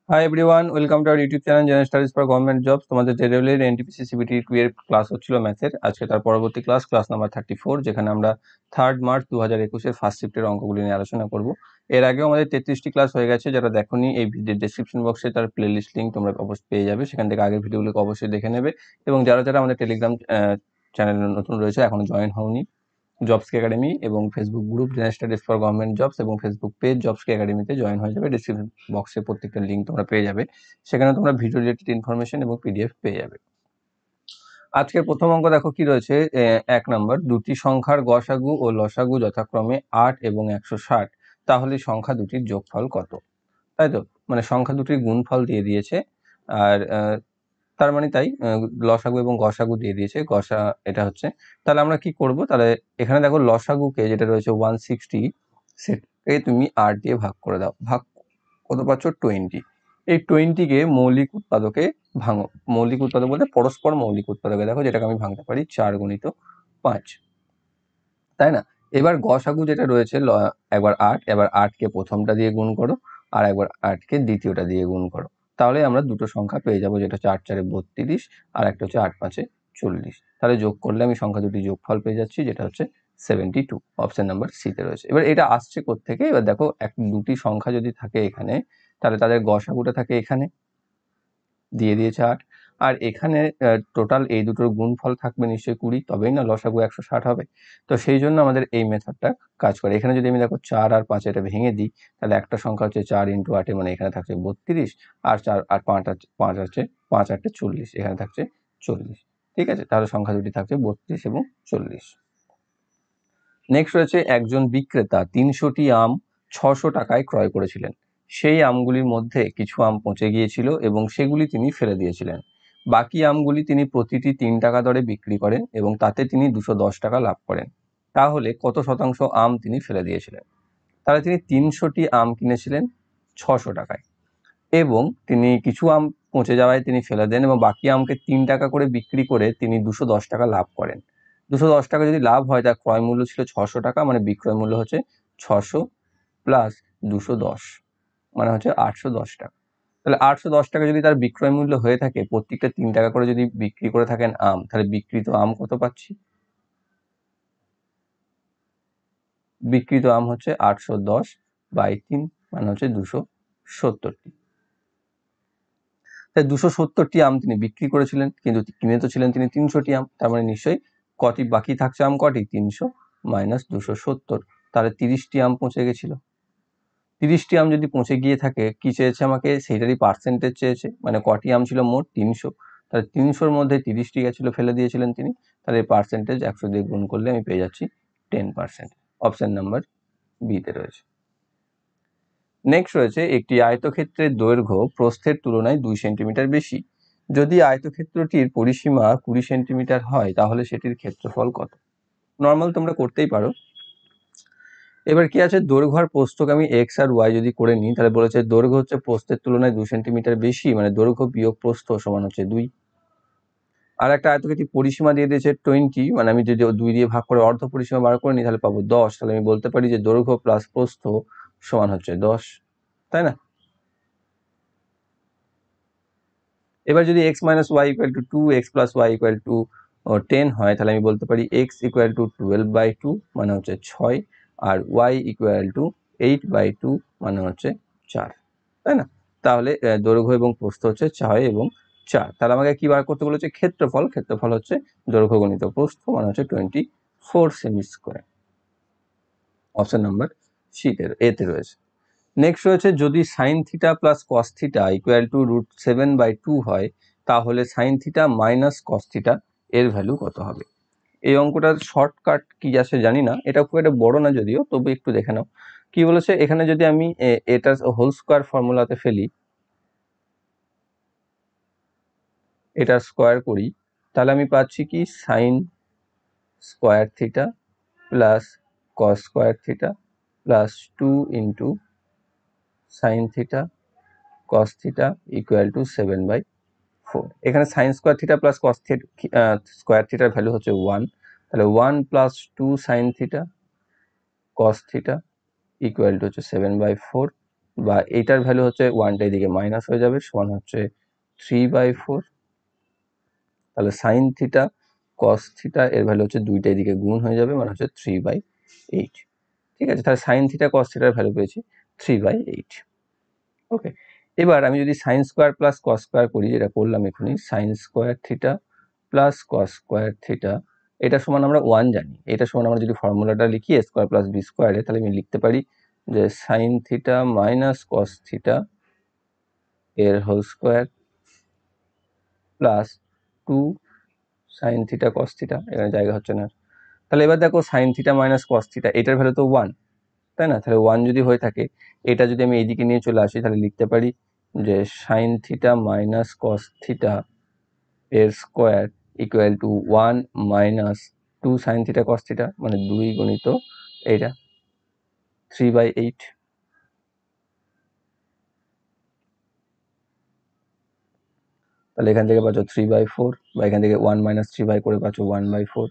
Hi everyone, welcome to our YouTube channel general studies for government jobs. তোমাদের যে রেলের NTPC CBT 2 এর class হচ্ছিল ম্যাথের, আজকে তার পরবর্তী ক্লাস নাম্বার 34, যেখানে আমরা 3 মার্চ 2021 ফার্স্ট শিফটের অঙ্কগুলি নিয়ে আলোচনা করব। এর আগেও আমাদের 33টি ক্লাস হয়ে গেছে। যারা দেখোনি, এই ভিডিওর ডেসক্রিপশন বক্সে তার প্লেলিস্ট লিঙ্ক তোমরা অবশ্যই পেয়ে যাবে, সেখান থেকে আগের ভিডিওগুলোকে অবশ্যই দেখে নেবে। এবং যারা আমাদের টেলিগ্রাম চ্যানেলে নতুন রয়েছে, এখনো জয়েন হওনি, জবস একাডেমি এবং Facebook group general studies for government jobs এবং ফেসবুক পেজ জবস একাডেমিতে জয়েন হয়ে যাবে। ডিসক্রিপশন বক্সে প্রত্যেকটা লিঙ্ক তোমরা পেয়ে যাবে, সেখানে তোমরা ভিডিও রিলেটেড ইনফরমেশন এবং পিডিএফ পেয়ে যাবে। আজকের প্রথম অঙ্ক দেখো কি রয়েছে। 1 নম্বর, দুটি সংখ্যার গসাগু ও লসাগু যথাক্রমে 8 এবং 160, তাহলে সংখ্যা দুটির যোগফল কত? তাই তো, মানে সংখ্যা দুটির গুণফল দিয়ে দিয়েছে। আর তার মানে তাই লসাগু এবং গসাগু দিয়ে দিয়েছে। এটা হচ্ছে, তাহলে আমরা কি করব? তাহলে এখানে দেখো লসাগুকে যেটা রয়েছে 160, সেটাকে তুমি 8 দিয়ে ভাগ করে দাও। ভাগ কত পাচ্ছ? 20। এই 20কে মৌলিক উৎপাদকে ভাঙো। মৌলিক উৎপাদক বলতে পরস্পর মৌলিক উৎপাদকে দেখো, যেটাকে আমি ভাঙতে পারি 4 গুণিত 5, তাই না? এবার গসাগু যেটা রয়েছে একবার 8, এবার 8কে প্রথমটা দিয়ে গুণ করো, আর একবার 8কে দ্বিতীয়টা দিয়ে গুণ করো। তাহলে আমরা দুটো সংখ্যা পেয়ে যাবো, যেটা হচ্ছে 8 4 32, আর একটা হচ্ছে 8 5 40। তাহলে যোগ করলে আমি সংখ্যা দুটি যোগফল পেয়ে যাচ্ছি, যেটা হচ্ছে 72। অপশন নাম্বার সিতে রয়েছে। এবার এটা আসছে কোত্থেকে? এবার দেখো, দুটি সংখ্যা যদি থাকে এখানে, তাহলে তাদের গসাগুটা থাকে এখানে, দিয়ে দিয়েছে 8, আর এখানে টোটাল এই দুটোর গুণফল থাকবে নিশ্চয়ই 20, তবেই না লসাগু 160 হবে। তো সেই জন্য আমাদের এই মেথডটা কাজ করে। এখানে যদি আমি দেখো 4 আর 5 এটা ভেঙে দিই, তাহলে একটা সংখ্যা হচ্ছে 4 × 8, মানে এখানে থাকছে 32, আর 4 আর 5 আছে, 5 আছে, 5 8 40, এখানে থাকছে 40। ঠিক আছে, তাহলে সংখ্যা দুটি থাকছে 32 এবং 40। নেক্সট রয়েছে, একজন বিক্রেতা 300টি আম 600 টাকায় ক্রয় করেছিলেন। সেই আমগুলির মধ্যে কিছু আম পচে গিয়েছিল এবং সেগুলি তিনি ফেলে দিয়েছিলেন। বাকি আমগুলি তিনি প্রতিটি 3 টাকা দরে বিক্রি করেন এবং তাতে তিনি 210 টাকা লাভ করেন। তাহলে কত শতাংশ আম তিনি ফেলে দিয়েছিলেন? তাহলে তিনি 300টি আম কিনেছিলেন 600 টাকায়, এবং তিনি কিছু আম পচে যাওয়ায় তিনি ফেলে দেন, এবং বাকি আমকে 3 টাকা করে বিক্রি করে তিনি 210 টাকা লাভ করেন। 210 টাকা যদি লাভ হয়, তার ক্রয় মূল্য ছিল 600 টাকা, মানে বিক্রয় মূল্য হচ্ছে 600 প্লাস 210, মানে হচ্ছে 810 টাকা। তাহলে 810 টাকা যদি তার বিক্রয় মূল্য হয়ে থাকে, প্রত্যেকটা 3 টাকা করে যদি বিক্রি করে থাকেন আম, তাহলে বিক্রিত আম কত পাচ্ছি? বিক্রিত আম হচ্ছে 810/3, মানে হচ্ছে 270টি। তাই 270টি আম তিনি বিক্রি করেছিলেন, কিন্তু কিনে তো ছিলেন তিনি 300টি আম। তার মানে নিশ্চয়ই কটি বাকি থাকছে আম? কটি? 300 মাইনাস 270, তাহলে 30টি আম পচে গেছিল। 30টি আম যদি পচে গিয়ে থাকে, কি চেয়েছে আমাকে? সেইটারই পার্সেন্টেজ চেয়েছে, মানে কটি আম ছিল মোট? 300। তাহলে 300-র মধ্যে 30টি গেছিল, ফেলে দিয়েছিলেন তিনি। তাহলে পার্সেন্টেজ 100 দিয়ে গুণ করলে আমি পেয়ে যাচ্ছি 10%। অপশন নাম্বার বিতে রয়েছে। নেক্সট রয়েছে, একটি আয়তক্ষেত্রের দৈর্ঘ্য প্রস্থের তুলনায় 2 সেন্টিমিটার বেশি। যদি আয়তক্ষেত্রটির পরিসীমা 20 সেন্টিমিটার হয়, তাহলে সেটির ক্ষেত্রফল কত? নর্মাল তোমরা করতেই পারো। এবার কি আছে, দৈর্ঘ্য আর প্রস্থকে আমি এক্স আর ওয়াই যদি করে নিই, তাহলে বলেছে দৈর্ঘ্য হচ্ছে প্রস্থের তুলনায় 2 সেন্টিমিটার বেশি, মানে দৈর্ঘ্য বিয়োগ প্রস্থ সমান হচ্ছে 2। আর একটা আয়তক্ষেত্রের পরিসীমা দিয়ে দিয়েছে 20, মানে আমি যদি 2 দিয়ে ভাগ করে অর্ধ পরিসীমা বার করে নিই, তাহলে পাবো 10। তাহলে আমি বলতে পারি যে দৈর্ঘ্য প্লাস প্রস্থ সমান হচ্ছে 10, তাই না? এবার যদি x minus y equal to 2, x plus y equal to 10 হয়, তাহলে আমি বলতে পারি x ইকুয়াল টু 12/2, মানে হচ্ছে 6, আর y ইকুয়াল টু 8/2, মানে হচ্ছে 4, তাই না? তাহলে দৈর্ঘ্য এবং প্রস্থ হচ্ছে 6 এবং 4। তাহলে আমাকে কি বার করতে বলেছে? ক্ষেত্রফল। ক্ষেত্রফল হচ্ছে দৈর্ঘ্য গুণিত প্রস্থ, মানে হচ্ছে 24 সেমি স্কোয়ার। অপশন নাম্বার এতে রয়েছে। নেক্সট রয়েছে, যদি sine theta plus cos theta equal to √7/2 হয়, তাহলে sign theta minus cos theta এর ভ্যালু কত হবে? এই অঙ্কটার শর্টকাট কি আছে জানি না, এটা খুব একটা বড় না যদিও, তবে একটু দেখে নাও কি বলেছে এখানে। যদি আমি এটা হোল স্কোয়ার ফর্মুলাতে ফেলি, এটা স্কোয়ার করি, তাহলে আমি পাচ্ছি কি? Sine square theta plus cos square theta plus 2 into sign theta cos theta equal to 7/4। এখানে sine square theta plus cos square থিটার ভ্যালু হচ্ছে 1, তাহলে 1 plus 2 sine theta cos theta equal to হচ্ছে 7/4, বা এইটার ভ্যালু হচ্ছে 1টা এদিকে মাইনাস হয়ে যাবে, সমান হচ্ছে 3/4। তাহলে সাইন থিটা কস থিটা এর ভ্যালু হচ্ছে 2টা এদিকে গুণ হয়ে যাবে, মানে হচ্ছে 3/8। ঠিক আছে, তাহলে সাইন থিটা কস থিটার ভ্যালু পেয়েছি 3/8। ওকে, এবার আমি যদি sine square plus cos square করি, যেটা করলাম এখনই, sine square theta plus cos square theta, এটা সমান আমরা 1 জানি। এটা সমান আমরা যদি ফর্মুলাটা লিখি a স্কোয়ার প্লাস বি স্কোয়ারে, তাহলে আমি লিখতে পারি যে sine theta minus cos theta এর whole square plus 2 sine theta cos theta, এখানে জায়গা হচ্ছে না। তাহলে এবার দেখো sine theta minus cos theta, এটার ভ্যালু তো 1, তাই না? তাহলে 1 যদি হয়ে থাকে, এটা যদি আমি এইদিকে নিয়ে চলে আসি, তাহলে লিখতে পারি যে sine theta minus cos theta এর square equal to 1 minus 2 sine theta cos theta, মানে 2 গুণিত এইটা 3/8। তাহলে এখান থেকে পাচ্ছ 3/4, বা এখান থেকে 1 মাইনাস 3 করে পাচ্ছ 1/4।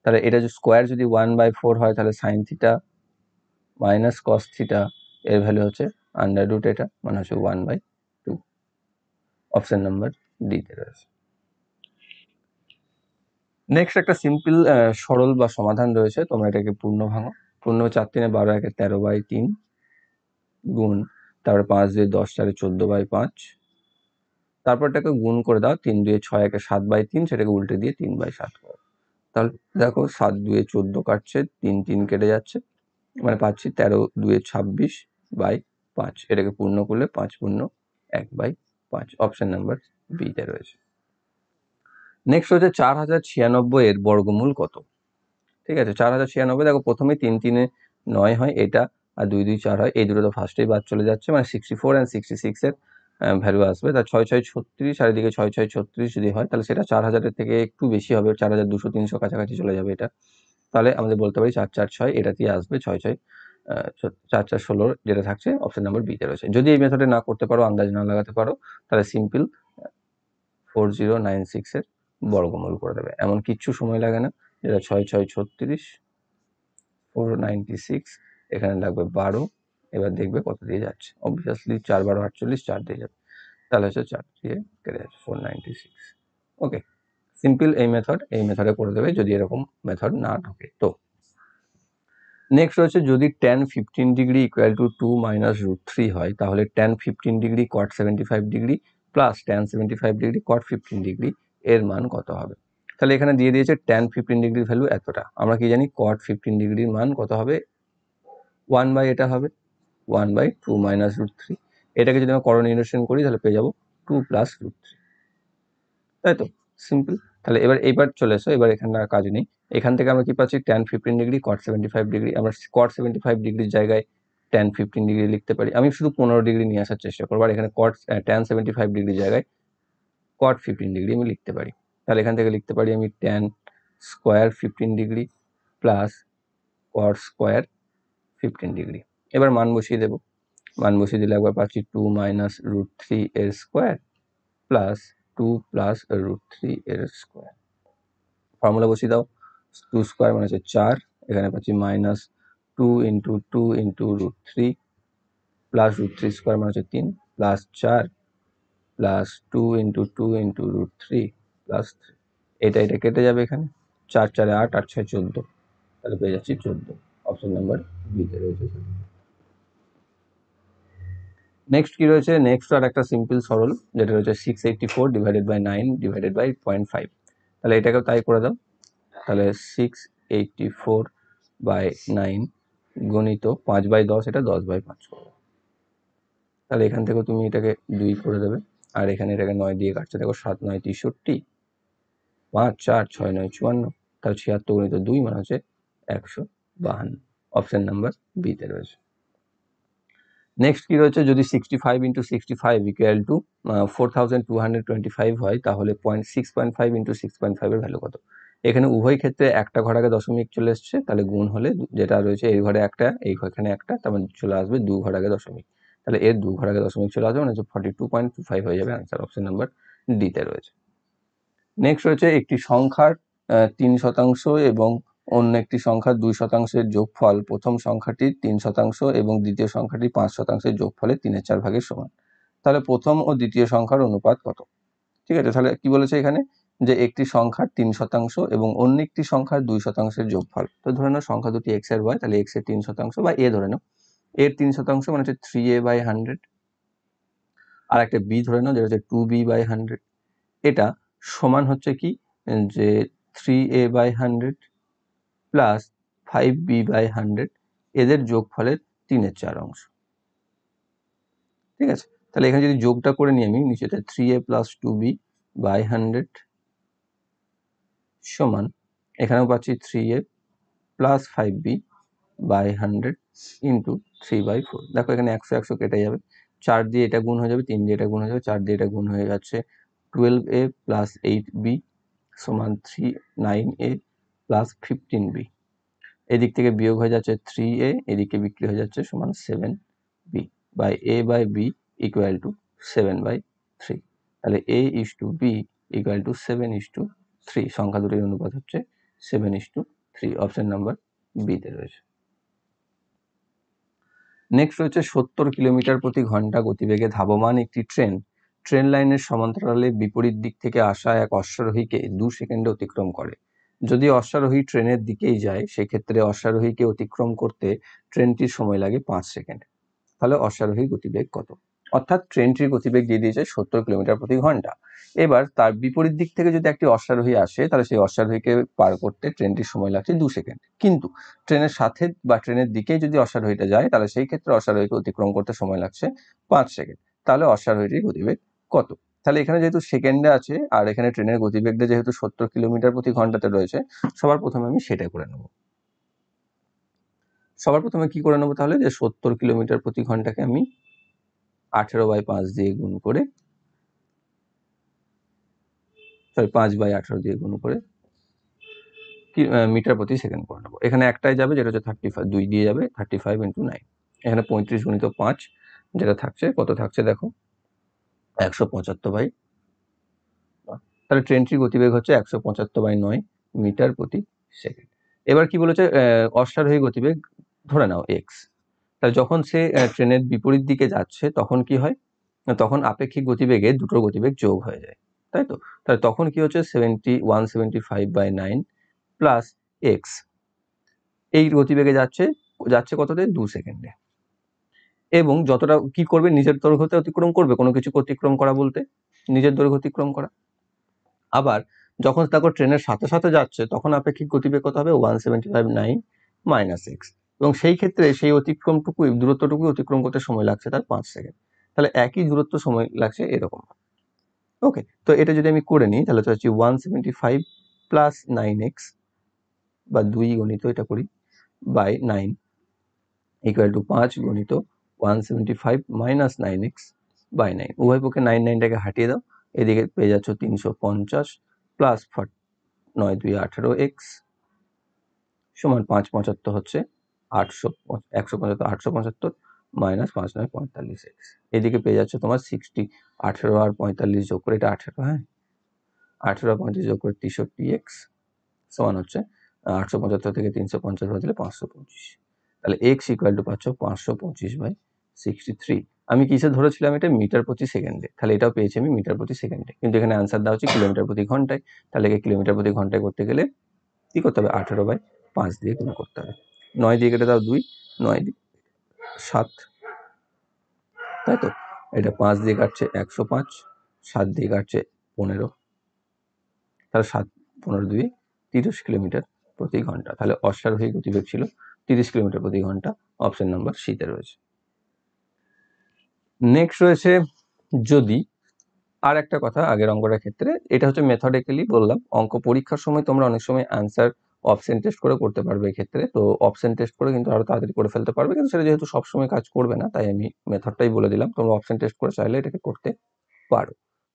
তাহলে এটা যদি স্কোয়ার যদি 1/4 হয়, তাহলে sign theta minus cos theta এর ভ্যালু হচ্ছে √, এটা মানে হচ্ছে 1/2। অপশন নাম্বার ডি তে রয়েছে। নেক্সট একটা সিম্পল সরল বা সমাধান রয়েছে, তোমরা এটাকে পূর্ণ ভাঙো। পূর্ণ 4 3 12 1 13/3 গুণ, তারপরে 5 2 10 4 14/5, তারপর এটাকে গুণ করে দাও 3 2 6 1 7/3, সেটাকে উল্টে দিয়ে 3/7 করো। তাহলে দেখো 7 2 14 কাটছে, 3 3 কেটে যাচ্ছে, মানে পাচ্ছি 13 2 26/5। এটাকে পূর্ণ করলে 5 পূর্ণ 1/5। অপশন নাম্বার বি তে রয়েছে। নেক্সট হচ্ছে 4096 এর বর্গমূল কত? ঠিক আছে, 4096, দেখো প্রথমে 3 3 9 হয় এটা, আর 2 2 4 হয়, এই দুটো তো ফার্স্টেই বাদ চলে যাচ্ছে, মানে 64 and 66 এর ভ্যালু আসবে। তার 6 6 36, আর এদিকে 6 6 36 যদি হয়, তাহলে সেটা 4000-এর থেকে একটু বেশি হবে, 4200 300 কাছাকাছি চলে যাবে এটা। তাহলে আমাদের বলতে পারি 4 4 6 এটাতেই আসবে, 6 6 4 4 16 যেটা থাকছে অপশন নাম্বার বি তে রয়েছে। যদি এই মেথডে না করতে পারো, আন্দাজ না লাগাতে পারো, তাহলে সিম্পল 4096 এর বর্গমূল করে দেবে, এমন কিচ্ছু সময় লাগে না। যেটা 6 6 36, 496, এখানে লাগবে 12। এবার দেখবে কত দিয়ে যাচ্ছে, অবভিয়াসলি 4 12 48, 4 দিয়ে যাবে, তাহলে হচ্ছে 4 দিয়ে কেটে যাচ্ছে 496। ওকে, সিম্পল এই মেথডে করে দেবে যদি এরকম মেথড না ঢোকে। তো নেক্সট হচ্ছে যদি tan 15 degree equal to 2 minus √3 হয়, তাহলে tan 15 degree cot 75 degree plus tan 75 degree cot 15 degree এর মান কত হবে? তাহলে এখানে দিয়ে দিয়েছে tan 15 ডিগ্রির ভ্যালু এতটা, আমরা কি জানি cot 15 ডিগ্রির মান কত হবে? 1 এটা হবে 1/2 মাইনাস √3। এটাকে যদি আমরা করণ নিরসন করি, তাহলে পেয়ে যাবো 2 প্লাস √3, তাই তো? সিম্পল। তাহলে এইবার চলে এসো, এবার এখানে আর কাজ নেই। এখান থেকে আমরা কি পাচ্ছি? tan 15 ডিগ্রি cot 75 ডিগ্রি, আমরা cot 75 ডিগ্রির জায়গায় tan 15 ডিগ্রি লিখতে পারি। আমি শুধু 15 ডিগ্রি নিয়ে আসার চেষ্টা করবো, আর এখানে tan 75 ডিগ্রির জায়গায় cot 15 ডিগ্রি আমি লিখতে পারি। তাহলে এখান থেকে লিখতে পারি আমি tan square 15 degree plus cot square 15 degree. এবার মান বসিয়ে দেবো, মান বসিয়ে দিলে একবার পাচ্ছি 2 মাইনাস √3 এর স্কোয়ার প্লাস 2 প্লাস √3 এর স্কোয়ার। ফর্মুলা বসিয়ে দাও, 2 স্কোয়ার মানে হচ্ছে 4, এখানে পাচ্ছি minus 2 into 2 into √3 plus √3 square মানে হচ্ছে 3 plus 4 plus 2 into 2 into √3 plus 3। এটা কেটে যাবে, এখানে 4 4 8, 8 6 14, তাহলে পেয়ে যাচ্ছি 14। অপশন নাম্বার বিতে রয়েছে। নেক্সট কি রয়েছে? নেক্সট আর একটা সিম্পল সরল, যেটা রয়েছে 684 ডিভাইডেড বাই 9 ডিভাইডেড বাই 0.5। তাহলে এটাকেও তাই করে দাও। তাহলে 684/9 গণিত 5/10, এটা 10/5 করবে। তাহলে এখান থেকে তুমি এটাকে 2 করে দেবে, আর এখানে এটাকে 9 দিয়ে কাটছে, দেখো 7 9 63, 5 4 6 9 54, তাহলে 76 গণিত 2 মানে হচ্ছে 152। অপশন নাম্বার বি তে রয়েছে। নেক্সট কি রয়েছে? যদি 65 ইন্টু 65 ইকুয়াল টু 4225 হয়, তাহলে 6.5 ইন্টু 6.5 এর ভ্যালু কত? এখানে উভয় ক্ষেত্রে একটা ঘর আগে দশমিক চলে এসছে, তাহলে গুণ হলে যেটা রয়েছে এই ঘরে একটা, এই এখানে একটা, তারপর চলে আসবে 2 ঘর আগে দশমিক, তাহলে এর 2 ঘর আগে দশমিক চলে আসবে, মানে 42.25 হয়ে যাবে আনসার। অপশন নাম্বার ডি তে রয়েছে। নেক্সট রয়েছে একটি সংখ্যার 3% এবং অন্য একটি সংখ্যার 2% যোগফল প্রথম সংখ্যাটির 3% এবং দ্বিতীয় সংখ্যাটির 5% যোগফলের 3/4 ভাগের সমান। তাহলে প্রথম ও দ্বিতীয় সংখ্যার অনুপাত কত? ঠিক আছে, তাহলে কি বলেছে এখানে যে একটি সংখ্যার 3% এবং অন্য একটি সংখ্যার 2% যোগফল। তো ধরে নাও সংখ্যা দুটি x এর হয়, তাহলে x এর 3% বা a ধরে নাও, এর 3% মানে হচ্ছে 3a/100, আর একটা b ধরে নাও যেটা হচ্ছে 2b/100। এটা সমান হচ্ছে কি যে 3a/100 প্লাস 5b/100 এদের যোগফলের 3/4 অংশ। ঠিক আছে, তাহলে এখানে যদি যোগটা করে নিই আমি নিচেতে 3a প্লাস 2b/100 সমান এখানেও পাচ্ছি 3a প্লাস 5b/100 ইন্টু 3/4। দেখো এখানে 100 কেটে যাবে, 4 দিয়ে এটা গুণ হয়ে যাবে, 3 দিয়ে এটা গুণ হয়ে যাবে, 4 দিয়ে এটা গুণ হয়ে যাচ্ছে 12a প্লাস 8b সমান 9a প্লাস 15b। এদিক থেকে বিয়োগ হয়ে যাচ্ছে 3a, এদিকে বিক্রি হয়ে যাচ্ছে সমান 7b by a by b equal to 7/3। তাহলে a is to b equal to 7:3। সংখ্যা দুটির অনুপাত হচ্ছে 7:3। অপশন নাম্বার বি তে রয়েছে। নেক্সট রয়েছে 70 কিলোমিটার প্রতি ঘন্টা গতিবেগে ধাবমান একটি ট্রেন লাইনের সমান্তরালে বিপরীত দিক থেকে আসা এক অশ্বারোহীকে 2 সেকেন্ডে অতিক্রম করে। যদি অশ্বারোহী ট্রেনের দিকেই যায় সেক্ষেত্রে অশ্বারোহীকে অতিক্রম করতে ট্রেনটির সময় লাগে 5 সেকেন্ড। তাহলে অশ্বারোহী গতিবেগ কত? অর্থাৎ ট্রেনটির গতিবেগ দিয়ে দিয়েছে 70 কিলোমিটার প্রতি ঘন্টা। এবার তার বিপরীত দিক থেকে যদি একটি অশ্বারোহী আসে তাহলে সেই অশ্বারোহীকে পার করতে ট্রেনটির সময় লাগছে 2 সেকেন্ড। কিন্তু ট্রেনের সাথে বা ট্রেনের দিকে যদি অশ্বারোহীটা যায় তাহলে সেই ক্ষেত্রে অশ্বারোহীকে অতিক্রম করতে সময় লাগছে 5 সেকেন্ড। তাহলে অশ্বারোহীটির গতিবেগ কত? তাহলে এখানে যেহেতু সেকেন্ডে আছে আর এখানে ট্রেনের গতিবেগটা যেহেতু 70 কিলোমিটার প্রতি ঘন্টাতে রয়েছে, সবার প্রথমে আমি সেটাই করে নেব। সবার প্রথমে কি করে নেবো তাহলে, যে 70 কিলোমিটার প্রতি ঘন্টাকে আমি 18/5 দিয়ে গুণ করে, 5/18 দিয়ে গুণ করে মিটার প্রতি সেকেন্ড করে নেবো। এখানে একটাই যাবে যেটা হচ্ছে 35, 2 দিয়ে যাবে 35 × 9। এখানে 35 × 5 যেটা থাকছে, কত থাকছে দেখো 175/9। তাহলে ট্রেনটির গতিবেগ হচ্ছে 175/9 মিটার প্রতি সেকেন্ড। এবার কি বলেছে, অশ্বারোহী গতিবেগ ধরে নাও x। তাহলে যখন সে ট্রেনের বিপরীত দিকে যাচ্ছে তখন কি হয়, তখন আপেক্ষিক গতিবেগে দুটোর গতিবেগ যোগ হয়ে যায়, তাই তো? তাহলে তখন কি হচ্ছে 175/9 প্লাস এক্স, এই গতিবেগে যাচ্ছে কততে 2 সেকেন্ডে। এবং যতটা কি করবে, নিজের দৈর্ঘ্যতে অতিক্রম করবে, কোনো কিছু অতিক্রম করা বলতে নিজের দৈর্ঘ্য অতিক্রম করা। আবার যখন দেখো ট্রেনের সাথে সাথে যাচ্ছে তখন আপেক্ষিক গতিবেগ কত হবে 175/9 মাইনাস এক্স, এবং সেই ক্ষেত্রে সেই দূরত্বটুকুই অতিক্রম করতে সময় লাগছে তার 5 সেকেন্ড। তাহলে একই দূরত্ব সময় লাগছে এরকম। ওকে, তো এটা যদি আমি করে নিই তাহলে তো হচ্ছে 175 প্লাস 9x বা 2 গণিত এটা করি বাই 9 ইকুয়াল টু 5 গণিত 175 মাইনাস 9x বাই 9। উভয় পক্ষে 9টাকে হাটিয়ে দাও, এদিকে পেয়ে যাচ্ছ 350 প্লাস 9 2 18x সমান 575 হচ্ছে 175 মাইনাস 5 9 45x। এদিকে পেয়ে যাচ্ছে তোমার 60, 18 আর 45 যোগ করে, এটা 18, হ্যাঁ 18 আর 35 যোগ করে 63x সমান হচ্ছে 875 থেকে 350 বাদ দিলে 525। তাহলে x ইকুয়াল টু পাচ্ছ 525/63। আমি কিসে ধরেছিলাম এটা, মিটার প্রতি সেকেন্ডে, তাহলে এটাও পেয়েছি আমি মিটার প্রতি সেকেন্ডে, কিন্তু এখানে অ্যান্সার দেওয়া হচ্ছে কিলোমিটার প্রতি ঘন্টায়। তাহলে কিলোমিটার প্রতি ঘন্টায় করতে গেলে কি করতে হবে, 18/5 দিয়ে গুণ করতে হবে। 9 দিয়ে কেটে দাও 2, 9 দিয়ে 7, তাই তো? এটা 5 দিয়ে কাটছে 105, 7 দিয়ে কাটছে 15, তাহলে 7 15 2 30 কিলোমিটার প্রতি ঘন্টা। তাহলে অশ্বারোহী গতিবেগ ছিল 30 কিলোমিটার প্রতি ঘন্টা। অপশন নাম্বার সিতে রয়েছে। নেক্সট রয়েছে যদি, আর একটা কথা আগের অঙ্কটার ক্ষেত্রে, এটা হচ্ছে মেথডিক্যালি বললাম, অঙ্ক পরীক্ষার সময় তোমরা অনেক সময় অ্যান্সার অপশন টেস্ট করে করতে পারবে এক্ষেত্রে, তো অপশন টেস্ট করে কিন্তু আরো তাড়াতাড়ি করে ফেলতে পারবে, কিন্তু সেটা যেহেতু সবসময় কাজ করবে না তাই আমি মেথডটাই বলে দিলাম, তোমরা অপশন টেস্ট করে চাইলে এটাকে করতে পারো।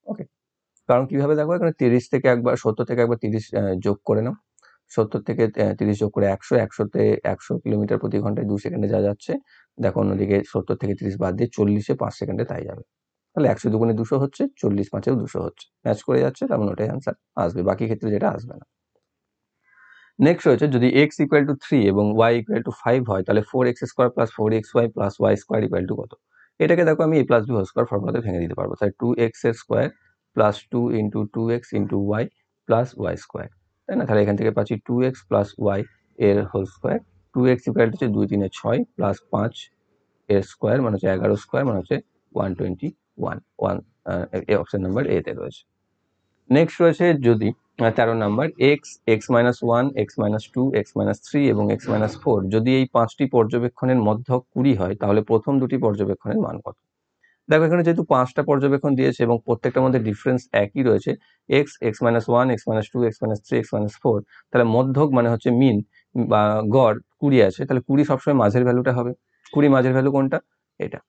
ওকে, কারণ কিভাবে দেখো, এখানে 30 থেকে একবার 70 থেকে একবার 30 যোগ করে নাও, 70 থেকে 30 যোগ করে 100, 100তে 100 কিলোমিটার প্রতি ঘন্টায় 2 সেকেন্ডে যা যাচ্ছে, দেখো অন্যদিকে 70 থেকে 30 বাদ দিয়ে 40-এ 5 সেকেন্ডে তাই যাবে। তাহলে 100 দুগুণে 200 হচ্ছে, 40 5-এও 200 হচ্ছে, ম্যাচ করে যাচ্ছে, তেমন ওটাই অ্যান্সার আসবে, বাকি ক্ষেত্রে যেটা আসবে না। নেক্সট রয়েছে যদি এক্স ইকুয়াল টু 3 এবং ওয়াই ইকুয়াল টু 5 হয় তাহলে 4x square plus 4xy plus y square equal to কত? এটাকে দেখো আমি a plus b whole square ফর্মুলাতে ভেঙে দিতে পারবো। তাই 2x এর square plus 2 into 2x into y plus y square, তাই না? তাহলে এখান থেকে পাচ্ছি 2x প্লাস ওয়াই এর whole square, 2x equal to হচ্ছে 2 3 6 প্লাস 5 এর স্কোয়ার মানে হচ্ছে 11 স্কোয়ার মানে হচ্ছে 121 অপশন নাম্বার এ তে রয়েছে। নেক্সট রয়েছে যদি 13 নাম্বার x(-1), x-2, x-3 এবং x-4 যদি এই 5টি পর্যবেক্ষণের মধ্যক 20 হয় তাহলে প্রথম দুটি পর্যবেক্ষণের মান কত? দেখো এখানে যেহেতু 5টা পর্যবেক্ষণ দিয়েছে এবং প্রত্যেকটার মধ্যে ডিফারেন্স একই রয়েছে x, x-1, x-2, x-3, x-4, তাহলে মধ্যক মানে হচ্ছে মিন বা গড় 20 আছে, তাহলে 20 সবসময় মাঝের ভ্যালুটা হবে। 20 মাঝের ভ্যালু কোনটা? এটা,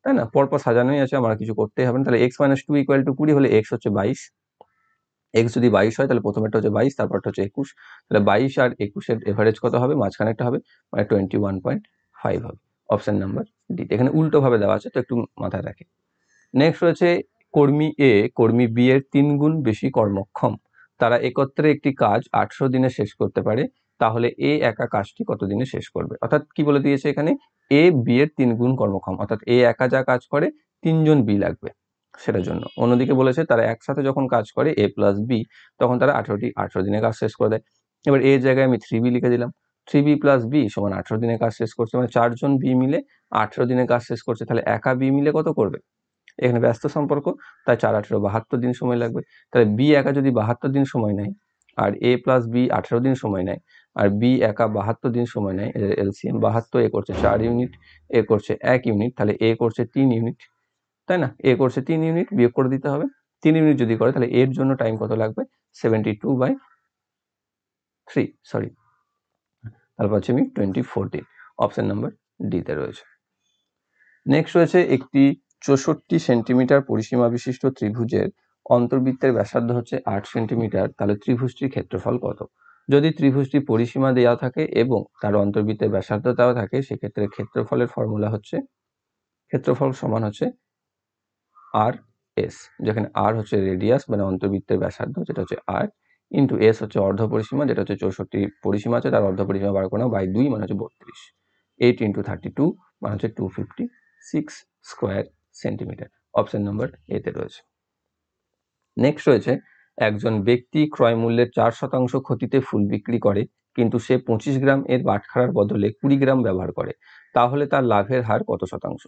তাই না? পরপর সাজানোই আছে, আমার কিছু করতেই হবে না। তাহলে x-2 ইকুয়াল টু 20 হলে x হচ্ছে 22, x যদি 22 হয় তাহলে প্রথমেরটা হচ্ছে 22, তারপরটা হচ্ছে 21, তাহলে 22 আর 21 এর এভারেজ কত হবে? মাঝখানেরটা হবে মানে 21.5 হবে। Option number D. এখানে উল্টো ভাবে দেওয়া আছে তো একটু মাথায় রাখে। নেক্সট রয়েছে কর্মী এ কর্মী বি এর 3 গুণ বেশি কর্মক্ষম, তারা একত্রে একটি কাজ 800 দিনে শেষ করতে পারে, তাহলে এ একা কাজটি কত দিনে শেষ করবে? অর্থাৎ কি বলে দিয়েছে এখানে, এ বি এর 3 গুণ কর্মক্ষম, অর্থাৎ এ একা যা কাজ করে 3 জন বি লাগবে সেটার জন্য। অন্যদিকে বলেছে তারা একসাথে যখন কাজ করে এ প্লাস বি তখন তারা 18 দিনে কাজ শেষ করে দেয়। এবার এর জায়গায় আমি 3b লিখে দিলাম, 3b প্লাস বি সমান 18 দিনে কাজ শেষ করছে, মানে 4 জন বি মিলে 18 দিনে কাজ শেষ করছে, তাহলে একা বি মিলে কত করবে? এখানে ব্যস্ত সম্পর্ক, তাই 4 18 72 দিন সময় লাগবে। তাহলে বি একা যদি 72 দিন সময় নেয় আর এ প্লাস বি 18 দিন সময় নেয় আর বি একা 72 দিন সময় নেয়, এর এলসিএম 72, এ করছে 4 ইউনিট, এ করছে 1 ইউনিট, তাহলে এ করছে 3 ইউনিট, তাই না? এ করছে 3 ইউনিট, বিয়োগ করে দিতে হবে। 3 ইউনিট যদি করে তাহলে এর জন্য টাইম কত লাগবে? 72/3, সরি, তারপর হচ্ছে আমি 24 দিন। অপশন নাম্বার ডি তে রয়েছে। নেক্সট রয়েছে একটি 64 সেন্টিমিটার পরিসীমা বিশিষ্ট ত্রিভুজের অন্তর্বৃত্তের ব্যাসার্ধ হচ্ছে 8 সেন্টিমিটার, তাহলে ত্রিভুজটির ক্ষেত্রফল কত? যদি ত্রিভুজটি পরিসীমা দেওয়া থাকে এবং তার অন্তর্বৃত্তের ব্যাসার্ধ দেওয়া থাকে সেক্ষেত্রে ক্ষেত্রফলের ফর্মুলা হচ্ছে ক্ষেত্রফল সমান হচ্ছে আর এস, যেখানে আর হচ্ছে রেডিয়াস মানে অন্তর্বৃত্তের ব্যাসার্ধ যেটা হচ্ছে আর, ইন্টু এস হচ্ছে অর্ধ পরিসীমা যেটা হচ্ছে 64 পরিসীমা আছে তার অর্ধ পরিসীমা বার করে নাও বাই 2 মানে হচ্ছে 32, 8 ইন্টু 32 মানে হচ্ছে 256 square centimetre. Option number A তে রয়েছে। নেক্সট রয়েছে একজন ব্যক্তি ক্রয় মূল্যের 4% ক্ষতিতে ফুল বিক্রি করে কিন্তু সে 25 গ্রাম এর বাটখারার বদলে 20 গ্রাম ব্যবহার করে, তাহলে তার লাভের হার কত শতাংশ?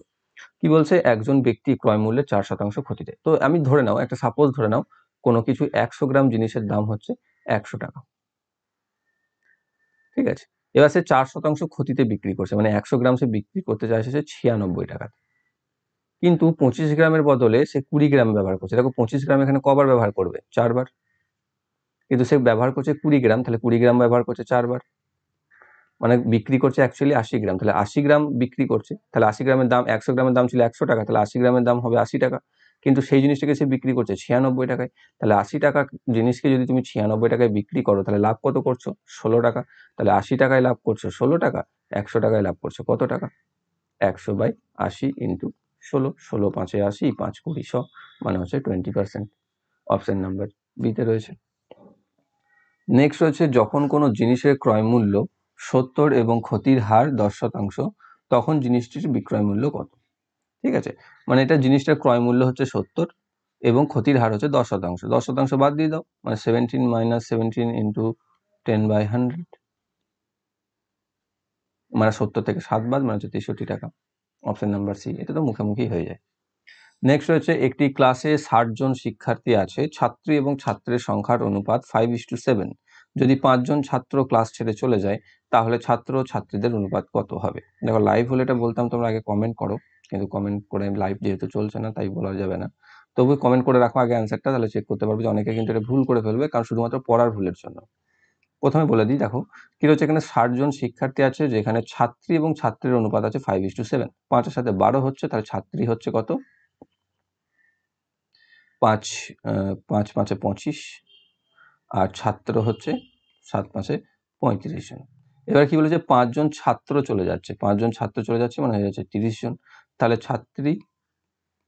কি বলছে? একজন ব্যক্তি ক্রয় মূল্যের 4% ক্ষতিতে, তো আমি ধরে নাও একটা সাপোজ ধরে নাও কোনো কিছু 100 গ্রাম জিনিসের দাম হচ্ছে 100 টাকা, ঠিক আছে? এবার সে 4% ক্ষতিতে বিক্রি করছে, মানে 100 গ্রাম সে বিক্রি করতে চাইছে সে 96 টাকা, কিন্তু 25 গ্রামের বদলে সে 20 গ্রাম ব্যবহার করছে। দেখো 25 গ্রাম এখানে কবার ব্যবহার করবে? 4 বার, কিন্তু সে ব্যবহার করছে 20 গ্রাম, তাহলে 20 গ্রাম ব্যবহার করছে 4 বার, মানে বিক্রি করছে অ্যাকচুয়ালি 80 গ্রাম, তাহলে 80 গ্রাম বিক্রি করছে, তাহলে 80 গ্রামের দাম 100 গ্রামের দাম ছিল 100 টাকা, তাহলে 80 গ্রামের দাম হবে 80 টাকা, কিন্তু সেই জিনিসটাকে সে বিক্রি করছে 96 টাকায়, তাহলে 80 টাকা জিনিসকে যদি তুমি 96 টাকায় বিক্রি করো তাহলে লাভ কত করছো? 16 টাকা, তাহলে 80 টাকায় লাভ করছো 16 টাকা, 100 টাকায় লাভ করছো কত টাকা? 100/80 ইন্টু 16, 16 5 80, 5 20 100 মানে হচ্ছে 20%। অপশন নাম্বার বি তে রয়েছে। নেক্সট হচ্ছে যখন কোনো জিনিসের ক্রয় মূল্য 70 এবং ক্ষতির হার 10%, তখন জিনিসটির বিক্রয় মূল্য কত? ঠিক আছে, মানে এটা জিনিসটার ক্রয় মূল্য হচ্ছে 70 এবং ক্ষতির হার হচ্ছে 10%, 10% বাদ দিয়ে দাও মানে 17 - 17 ইন্টু 10/100, মানে 70 থেকে 7 বাদ মানে হচ্ছে 63 টাকা। অপশন নাম্বার সি, এটা তো মুখোমুখি হয়ে যায়। নেক্সট হচ্ছে একটি ক্লাসে 60 জন শিক্ষার্থী আছে, ছাত্রী এবং ছাত্রের সংখ্যার অনুপাত 5:7, যদি 5 জন ছাত্র ক্লাস ছেড়ে চলে যায় তাহলে ছাত্র ও ছাত্রীদের অনুপাত কত হবে? দেখো লাইভ হলে এটা বলতাম তোমরা আগে কমেন্ট করো, কিন্তু কমেন্ট করে লাইভ যেহেতু চলছে না তাই বলা যাবে না, তবু কমেন্ট করে রাখো আগে অ্যান্সারটা, তাহলে চেক করতে পারবে যে অনেকে কিন্তু এটা ভুল করে ফেলবে কারণ শুধুমাত্র পড়ার ভুলের জন্য। প্রথমে বলে দিই, দেখো কি হচ্ছে এখানে 60 জন শিক্ষার্থী আছে যেখানে ছাত্রী এবং ছাত্রের অনুপাত আছে 5:7, 5-এর সাথে 12 হচ্ছে, তাহলে ছাত্রী হচ্ছে কত? 5 5 × 5 = 25 আর ছাত্র হচ্ছে 7 × 5 = 35 জন। এবার কি বলেছে? 5 জন ছাত্র চলে যাচ্ছে, 5 জন ছাত্র চলে যাচ্ছে মানে হয়ে যাচ্ছে 30 জন, তাহলে ছাত্রী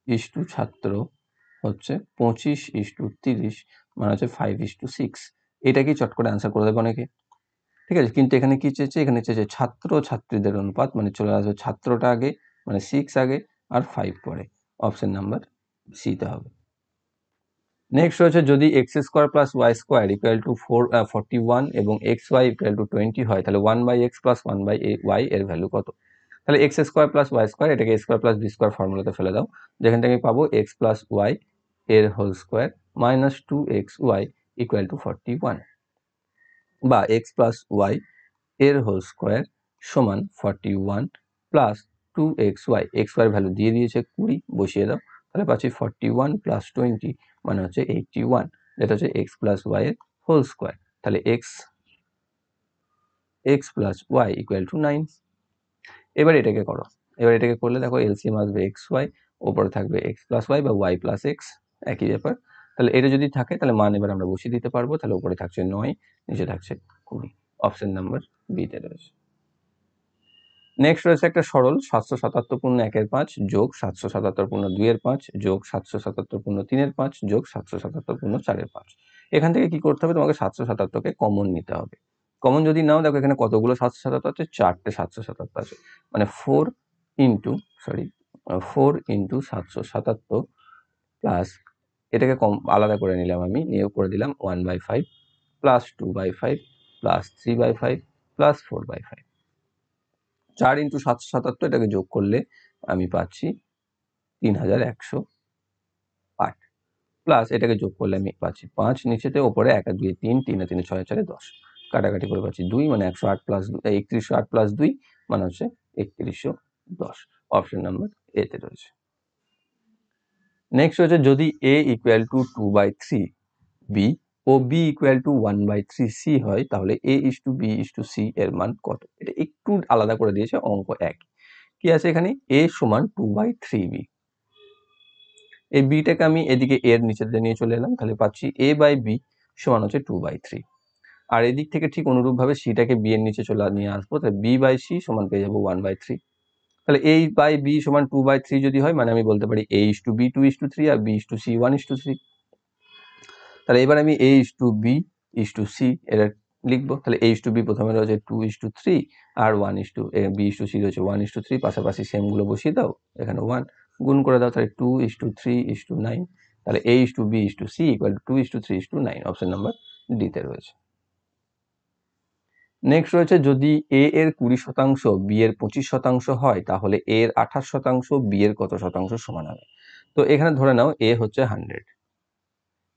ইস্টু ছাত্র হচ্ছে 25:30 মানে হচ্ছে 5:6। এটা কি চট করে অ্যান্সার করে দেবে অনেকে? ঠিক আছে, কিন্তু এখানে কি চেয়েছে, এখানে চেয়েছে ছাত্র ছাত্রীদের অনুপাত, মানে চলে আসবে ছাত্রটা আগে, মানে 6 আগে আর 5 পরে। অপশন নাম্বার সি তে হবে। নেক্সট রয়েছে যদি x square plus y square equal to 41 এবং এক্স ওয়াই ইকুয়াল টু 20 হয়, তাহলে 1/x প্লাস 1/y এর ভ্যালু কত? তাহলে x square plus y square, এটাকে স্কোয়ার প্লাস বি স্কোয়ার ফর্মুলাতে ফেলে দাও, যেখান থেকে পাবো এক্স প্লাস ওয়াই এর whole square minus 2xy equal to 41, বা এক্স প্লাস ওয়াই এর হোল স্কোয়ার সমান 41 প্লাস 2xy, xy ভ্যালু দিয়ে দিয়েছে 20, বসিয়ে দাও, তাহলে পাচ্ছি 41 প্লাস 20 মানে হচ্ছে 81, যেটা হচ্ছে এক্স প্লাস ওয়াই এর হোল স্কোয়ার। তাহলে x plus y equal to 9। এবার এটাকে করো, এবার এটাকে করলে দেখো এলসিএম আসবে এক্স ওয়াই, ওপরে থাকবে এক্স প্লাস ওয়াই বা ওয়াই প্লাস এক্স, একই ব্যাপার। তাহলে এটা যদি থাকে তাহলে মান এবার আমরা বসিয়ে দিতে পারবো, তাহলে উপরে থাকছে 9, নিচে থাকছে 20। অপশন নাম্বার বিতে রয়েছে। নেক্সট রয়েছে একটা সরল 777/1/5 যোগ 777/2/5 যোগ 777/3/5 যোগ 777/4/5। এখান থেকে কি করতে হবে, তোমাকে 777কে কমন নিতে হবে। কমন যদি নাও, দেখো এখানে কতগুলো 777 আছে, 4টে 777 আছে, মানে 4 ইন্টু 777 প্লাস, এটাকে আলাদা করে নিলাম আমি, নিয়োগ করে দিলাম 1/5 প্লাস 2/5 প্লাস 3/5 প্লাস 4/5। 4 ইন্টু 777, এটাকে যোগ করলে আমি পাচ্ছি 3108, প্লাস এটাকে যোগ করলে আমি পাচ্ছি 5 নিচেতে, ওপরে 1 আর 2 3, 3 আর 3 6 আর 4 10, কাটাকাটি করে পাচ্ছি 2, মানে 108 প্লাস 3108 প্লাস 2 মানে হচ্ছে 3110। অপশন নাম্বার এ তে রয়েছে। নেক্সট হচ্ছে যদি a ইকুয়াল টু 2/3 b ও b ইকুয়াল টু 1/3 c হয়, তাহলে a is to b is to c এর মান কত? এটা একটু আলাদা করে দিয়েছে, অঙ্ক এক। কি আছে এখানে, a সমান 2/3b, এই বিটাকে আমি এদিকে এর নিচে নিয়ে চলে এলাম, তাহলে পাচ্ছি a বাই b সমান হচ্ছে 2/3, আর এদিক থেকে ঠিক অনুরূপভাবে সিটাকে বি এর নিচে চলে নিয়ে আসবো, তাহলে b বাই c সমান পেয়ে যাবো 1/3। তাহলে a বাই b সমান 2/3 যদি হয়, মানে আমি বলতে পারি a ইস টু b 2:3 আর b ইস টু c 1:3। তাহলে এবার আমি a is to b is to c এটা লিখবো, তাহলে a ইস টু b প্রথমে রয়েছে 2:3 আর 1 ইস to b is to c রয়েছে 1:3, পাশাপাশি সেম গুলো বসিয়ে দাও, এখানে 1 গুণ করে দাও, তাহলে 2:3:9, তাহলে a is to b is to c equal to 2:3:9। Option number D তে রয়েছে। নেক্সট রয়েছে যদি a এর 20% b এর 25% হয়, তাহলে a এর 28% b এর কত শতাংশ সমান হবে? তো এখানে ধরে নাও a হচ্ছে 100,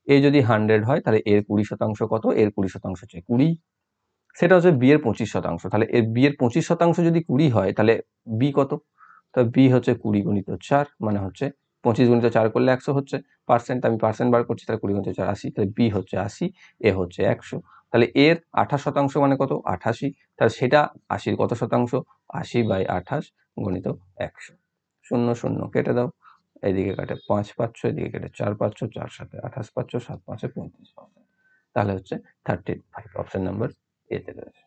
a যদি 100 হয়, তাহলে এর 20% কত? এর 20% হচ্ছে 20, সেটা হচ্ছে b এর 25%। তাহলে এর b এর 25% যদি 20 হয়, তাহলে b কত? তো b হচ্ছে 20 গুণিত 4, মানে হচ্ছে 25 গুণিত 4 করলে 100 হচ্ছে পার্সেন্ট, আমি পার্সেন্ট বার করছি, তাহলে 20 গুণিত 4 80, তাহলে b হচ্ছে 80, a হচ্ছে 100। তাহলে এর 28% মানে কত? 88, তাহলে সেটা 80 কত শতাংশ? 80/28 গুণিত 100। 0 0 কেটে দাও, এদিকে কাটে 5 পাচ্ছ, এদিকে কেটে 4 পাচ্ছ, 4 7 28 পাচ্ছ, 7 5 35, তাহলে হচ্ছে 35। অপশন নাম্বার এ তে রয়েছে।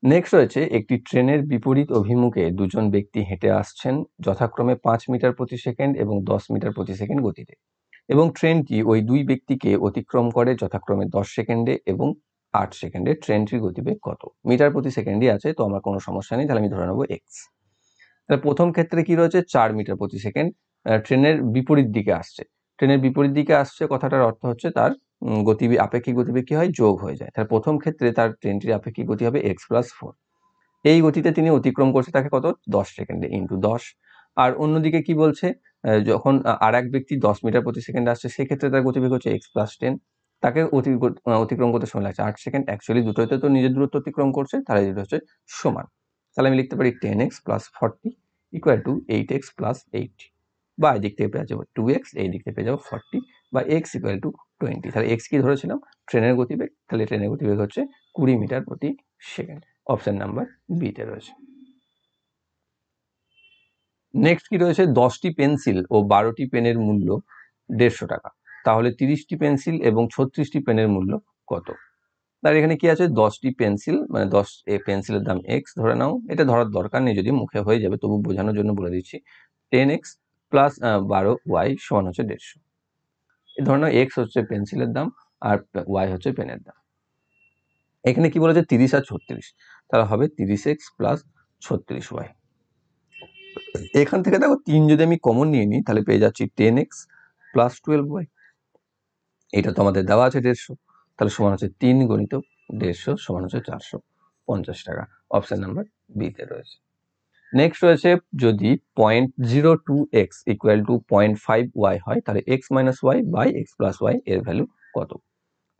নেক্সট রয়েছে একটি ট্রেনের বিপরীত অভিমুখে দুজন ব্যক্তি হেঁটে আসছেন যথাক্রমে 5 মিটার প্রতি সেকেন্ড এবং 10 মিটার প্রতি সেকেন্ড গতিতে, এবং ট্রেনটি ওই দুই ব্যক্তিকে অতিক্রম করে যথাক্রমে 10 সেকেন্ডে এবং 8 সেকেন্ডে। ট্রেনটির গতিবেগ কত? মিটার প্রতি সেকেন্ডই আছে, তো আমার কোনো সমস্যা নেই, তাহলে আমি ধরে নেবো এক্স। তাহলে প্রথম ক্ষেত্রে কি রয়েছে, 4 মিটার প্রতি সেকেন্ড, ট্রেনের বিপরীত দিকে আসছে। ট্রেনের বিপরীত দিকে আসছে কথাটার অর্থ হচ্ছে তার আপেক্ষিক গতিবেগ কি হয়, যোগ হয়ে যায়। তাহলে প্রথম ক্ষেত্রে তার ট্রেনটির আপেক্ষিক গতি হবে x+4। এই গতিতে তিনি অতিক্রম করছে তাকে কত, 10 সেকেন্ডে, ইন্টু 10। আর অন্যদিকে কি বলছে, যখন আর এক ব্যক্তি 10 মিটার প্রতি সেকেন্ড আসছে, সেক্ষেত্রে তার গতিবেগ হচ্ছে x+10, তাকে অতিক্রম করতে সময় লাগছে 8 সেকেন্ড। অ্যাকচুয়ালি দুটোতে তো নিজের দূরত্ব অতিক্রম করছে, তাহলে দুটো হচ্ছে সমান। তাহলে আমি লিখতে পারি 10x + 40 ইকুয়াল টু 8x + 80, বা এই দিক থেকে পেয়ে যাবো 2x, এই দিক থেকে পেয়ে যাবো 40, বা x ইকুয়াল টু 20। তাহলে x কি ধরেছিলাম, ট্রেনের গতিবেগ, তাহলে ট্রেনের গতিবেগ হচ্ছে 20 মিটার প্রতি সেকেন্ড। অপশন নাম্বার বি তে রয়েছে। নেক্সট কি রয়েছে, 10টি পেন্সিল ও 12টি পেনের মূল্য 150 টাকা, তাহলে 30টি পেন্সিল এবং 36টি পেনের মূল্য কত? তার এখানে কি আছে, 10টি পেন্সিল, মানে 10 পেন্সিলের দাম x ধরে নাও, এটা ধরার দরকার নেই, যদি মুখে হয়ে যাবে, তবু বোঝানোর জন্য বলে দিচ্ছি, 10x প্লাস 12y সমান হচ্ছে 150। ধরে নাও x হচ্ছে পেন্সিলের দাম আর y হচ্ছে পেনের দাম। এখানে কি বলেছে 30 আর 36, তাহলে হবে 30x প্লাস 36y। এখান থেকে দেখো 3 যদি আমি কমন নিয়ে নিই তাহলে পেয়ে যাচ্ছি 10x প্লাস 12y। এটা তো আমাদের দেওয়া আছে 150, তাহলে সমান হচ্ছে 3 গুণিত 150 সমান হচ্ছে 450 টাকা। অপশন নাম্বার বি তে রয়েছে। নেক্সট রয়েছে যদি 0.02x ইকুয়াল টু 0.5y হয় তাহলে x minus y by x plus y এর ভ্যালু কত?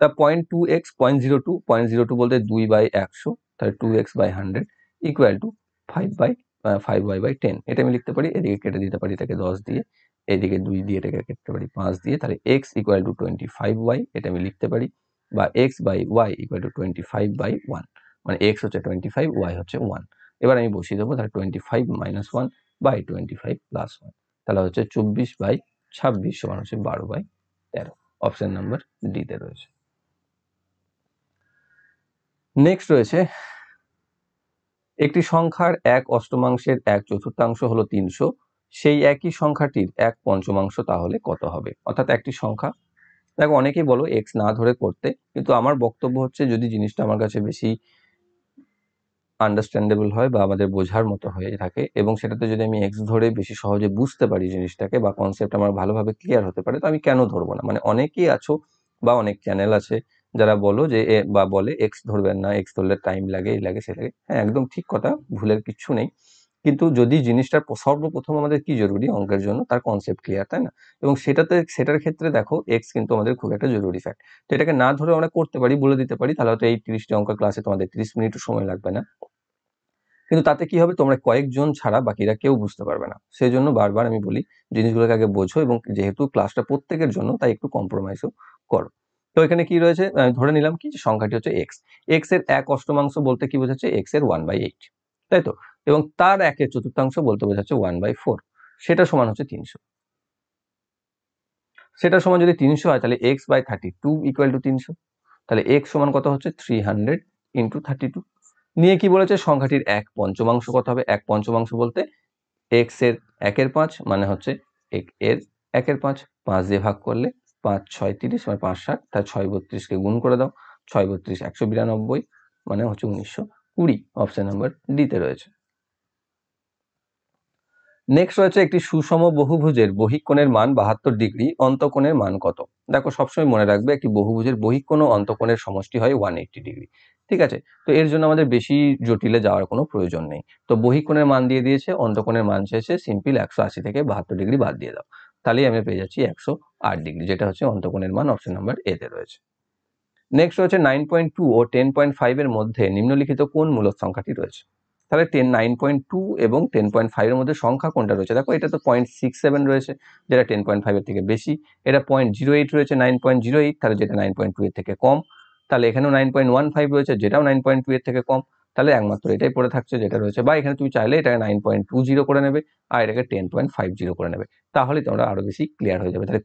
তা 0.2x 0.02 বলতে 2/100, তাহলে 2x by 100 equal to 5y by 10। এটা আমি লিখতে পারি, এদিকে কেটে দিতে পারি এটাকে 10 দিয়ে, এদিকে 2 দিয়ে এটাকে কেটে পারি 5 দিয়ে, তাহলে x ইকুয়াল টু 25y এটা আমি লিখতে পারি, বা x by y equal to 25/1, মানে x হচ্ছে 25, y হচ্ছে 1। এবার আমি বসিয়ে দেবো, তাহলে 25 মাইনাস 1 বাই 25 প্লাস 1, তাহলে হচ্ছে 24/26 সমান হচ্ছে 12/13। অপশন নাম্বার ডি তে রয়েছে। নেক্সট রয়েছে একটি সংখ্যার 1/8 1/4 হলো 300, সেই একই সংখ্যাটির 1/5 তাহলে কত হবে? অর্থাৎ একটি সংখ্যা, দেখো অনেকেই বলো এক্স না ধরে করতে, কিন্তু আমার বক্তব্য হচ্ছে যদি জিনিসটা আমার কাছে বেশি আন্ডারস্ট্যান্ডেবল হয় বা আমাদের বোঝার মতো হয়ে থাকে এবং সেটাতে যদি আমি এক্স ধরে বেশি সহজে বুঝতে পারি জিনিসটাকে বা কনসেপ্ট আমার ভালোভাবে ক্লিয়ার হতে পারে, তো আমি কেন ধরবো না? মানে অনেকেই আছো বা অনেক চ্যানেল আছে যারা বলো যে বা বলে এক্স ধরবেন না, এক্স ধরলে টাইম লাগে, এই লাগে সে লাগে। হ্যাঁ, একদম ঠিক কথা, ভুলের কিচ্ছু নেই। কিন্তু যদি জিনিসটার সর্বপ্রথম আমাদের কি জরুরি অঙ্কের জন্য, তার কনসেপ্ট ক্লিয়ার, তাই না? এবং সেটার ক্ষেত্রে দেখো এক্স কিন্তু আমাদের খুব একটা জরুরি ফ্যাক্ট। তো এটাকে না ধরে আমরা করতে পারি, বলে দিতে পারি, তাহলে হয়তো এই 30টি অঙ্কের ক্লাসে তোমাদের 30 মিনিটও সময় লাগবে না। কিন্তু তাতে কি হবে, তোমরা কয়েকজন ছাড়া বাকিরা কেউ বুঝতে পারবে না। সেই জন্য বারবার আমি বলি জিনিসগুলোকে আগে বোঝো, এবং যেহেতু ক্লাসটা প্রত্যেকের জন্য তাই একটু কম্প্রোমাইজও করো। তো এখানে কি রয়েছে, ধরে নিলাম কি সংখ্যাটি হচ্ছে এক্স। এক্স এর 1/8 বলতে কি বোঝাচ্ছে, এক্স এর 1/8, তাই তো? এবং তার 1/4 বলতে বোঝাচ্ছে 1/4, সেটা সমান হচ্ছে 300। সেটা সমান যদি 300 হয় তাহলে এক্স বাই 32 ইকুয়াল টু 300, তাহলে এক্স সমান কত হচ্ছে 300 ইন্টু 32। নিয়ে কি বলেছে, সংখ্যাটির 1/5 কত হবে? 1/5 বলতে এক্স এর 1/5 মানে হচ্ছে এর 1/5, 5 দিয়ে ভাগ করলে 5 6 30 মানে 5 60, তার 6 32 কে গুণ করে দাও, 6 32 192 মানে হচ্ছে 1920। অপশন নাম্বার ডি তে রয়েছে। নেক্সট রয়েছে একটি সুষম বহুভুজের বহিঃকোণের মান 72 ডিগ্রি, অন্তঃকোণের মান কত? দেখো সবসময় মনে রাখবে একটি বহুভুজের বহিঃকোণ ও অন্তঃকোণের সমষ্টি হয় 180 ডিগ্রি। ঠিক আছে, তো এর জন্য আমাদের বেশি জটিলে যাওয়ার কোনো প্রয়োজন নেই। তো বহিঃকোণের মান দিয়ে দিয়েছে, অন্তঃকোণের মান চেয়েছে, সিম্পল 180 থেকে 72 ডিগ্রি বাদ দিয়ে দাও, তাহলেই আমি পেয়ে যাচ্ছি 108 ডিগ্রি, যেটা হচ্ছে অন্তঃকোণের মান। অপশন নাম্বার এ তে রয়েছে। নেক্সট হচ্ছে 9.2 ও 10.5 এর মধ্যে নিম্নলিখিত কোন মূলদ সংখ্যাটি রয়েছে? তাহলে 9.2 এবং 10.5 এর মধ্যে সংখ্যা কোনটা রয়েছে? দেখো এটা তো 0.67 রয়েছে, যেটা 10.5 এর থেকে বেশি। এটা 0.08 রয়েছে 9.08, তাহলে যেটা 9.2 এর থেকে কম। তাহলে এখানেও 9.15 রয়েছে, যেটাও 9.2 এর থেকে কম। তাহলে একমাত্র এটাই পড়ে থাকছে যেটা রয়েছে, বা এখানে তুমি চাইলে এটাকে 9.20 করে নেবে আর এটাকে 10.50 করে নেবে, তাহলে তোমরা আরো বেশি ক্লিয়ার হয়ে যাবে। তাহলে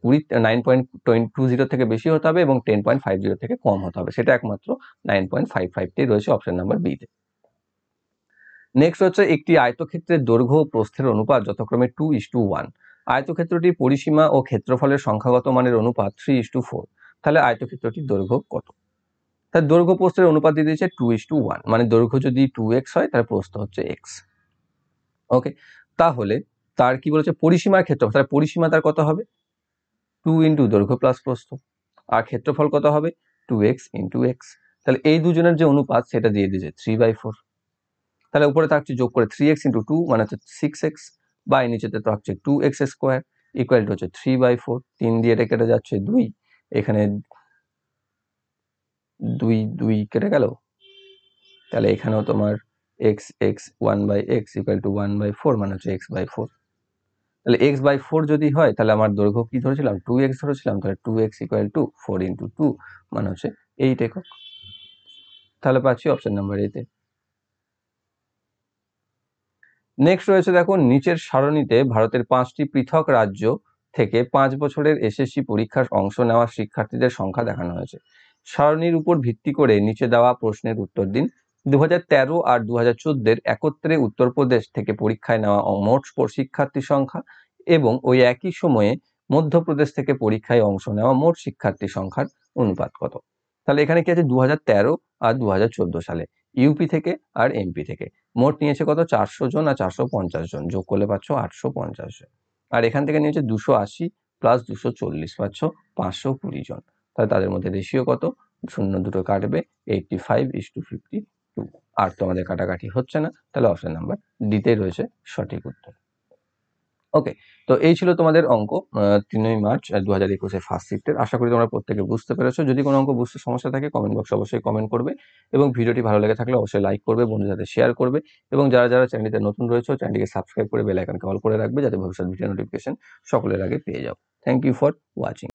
9.20 থেকে বেশি হতে হবে এবং 10.50 থেকে কম হতে হবে, সেটা একমাত্র 9.55 তেই রয়েছে। অপশন নাম্বার বি তে। নেক্সট হচ্ছে একটি আয়তক্ষেত্রের দৈর্ঘ্য ও প্রস্থের অনুপাত যথাক্রমে 2:1। আয়তক্ষেত্রটির পরিসীমা ও ক্ষেত্রফলের সংখ্যাগত মানের অনুপাত 3:4। তাহলে আয়তক্ষেত্রটির দৈর্ঘ্য কত? তার দৈর্ঘ্য প্রস্থের অনুপাত দিয়ে দিয়েছে 2:1, মানে দৈর্ঘ্য যদি 2x হয় তাহলে প্রস্থ হচ্ছে x। ওকে, তাহলে তার কি বলেছে, পরিসীমার ক্ষেত্রফল, তাহলে পরিসীমা তার কত হবে? 2 ইন্টু দৈর্ঘ্য প্লাস প্রস্থ। আর ক্ষেত্রফল কত হবে? 2x into x। তাহলে এই দুজনের যে অনুপাত সেটা দিয়ে দিয়েছে 3/4। তাহলে উপরে থাকছে যোগ করে 3x ইন্টু 2 মানে হচ্ছে 6x, বা এই নিচেতে থাকছে 2x স্কোয়ার ইকুয়াল টু হচ্ছে 3/4। 3 দিয়ে এটা কেটে যাচ্ছে 2, এখানে 2 2 কেটে গেল, তাহলে এখানেও তোমার x 1/x ইকুয়াল টু 1/4 মানে হচ্ছে x/4। তাহলে x/4 যদি হয় তাহলে আমার দৈর্ঘ্য কি ধরেছিলাম? 2x ধরেছিলাম, তাহলে 2x ইকুয়াল টু 4 ইন্টু 2 মানে হচ্ছে 8 একক। তাহলে পাচ্ছি অপশন নাম্বার এ তে। নেক্সট রয়েছে দেখো, নিচের সারণীতে ভারতের 5টি পৃথক রাজ্য থেকে 5 বছরের এসএসসি পরীক্ষার অংশ নেওয়া শিক্ষার্থীদের সংখ্যা দেখানো হয়েছে। সারণীর উপর ভিত্তি করে নিচে দেওয়া প্রশ্নের উত্তর দিন। 2013 আর 2014 একত্রে উত্তরপ্রদেশ থেকে পরীক্ষায় নেওয়া মোট শিক্ষার্থীর সংখ্যা এবং ওই একই সময়ে মধ্যপ্রদেশ থেকে পরীক্ষায় অংশ নেওয়া মোট শিক্ষার্থী সংখ্যার অনুপাত কত? তাহলে এখানে কি আছে 2013 আর 2014 সালে ইউপি থেকে আর এমপি থেকে মোট নিয়েছে কত 400 জন আর 450 জন যোগ করলে পাচ্ছ 850 জন। আর এখান থেকে নিয়েছে 280 প্লাস 240 পাচ্ছ 520 জন। তাহলে তাদের মধ্যে রেশিও কত, শূন্য দুটো কাটবে 85:52। আর তো আমাদের কাটাকাটি হচ্ছে না, তাহলে অপশন নাম্বার ডিতেই রয়েছে সঠিক উত্তর। ওকে, তো এই ছিল তোমাদের অঙ্ক 3ই মার্চ 2021 ফার্স্ট শিফটের। আশা করি তোমরা প্রত্যেকে বুঝতে পেরেছো। যদি কোনো অঙ্ক বুঝতে সমস্যা থাকে কমেন্ট বক্সে অবশ্যই কমেন্ট করবে, এবং ভিডিওটি ভালো লেগে থাকলে অবশ্যই লাইক করবে, বন্ধুদের সাথে শেয়ার করবে, এবং যারা যারা চ্যানেলটিতে নতুন রয়েছে চ্যানেলটিকে সাবস্ক্রাইব করে বেল আইকনকে অল করে রাখবে, যাতে ভবিষ্যৎ ভিডিও নোটিফিকেশন সকলের আগে পেয়ে যাও। Thank you for watching.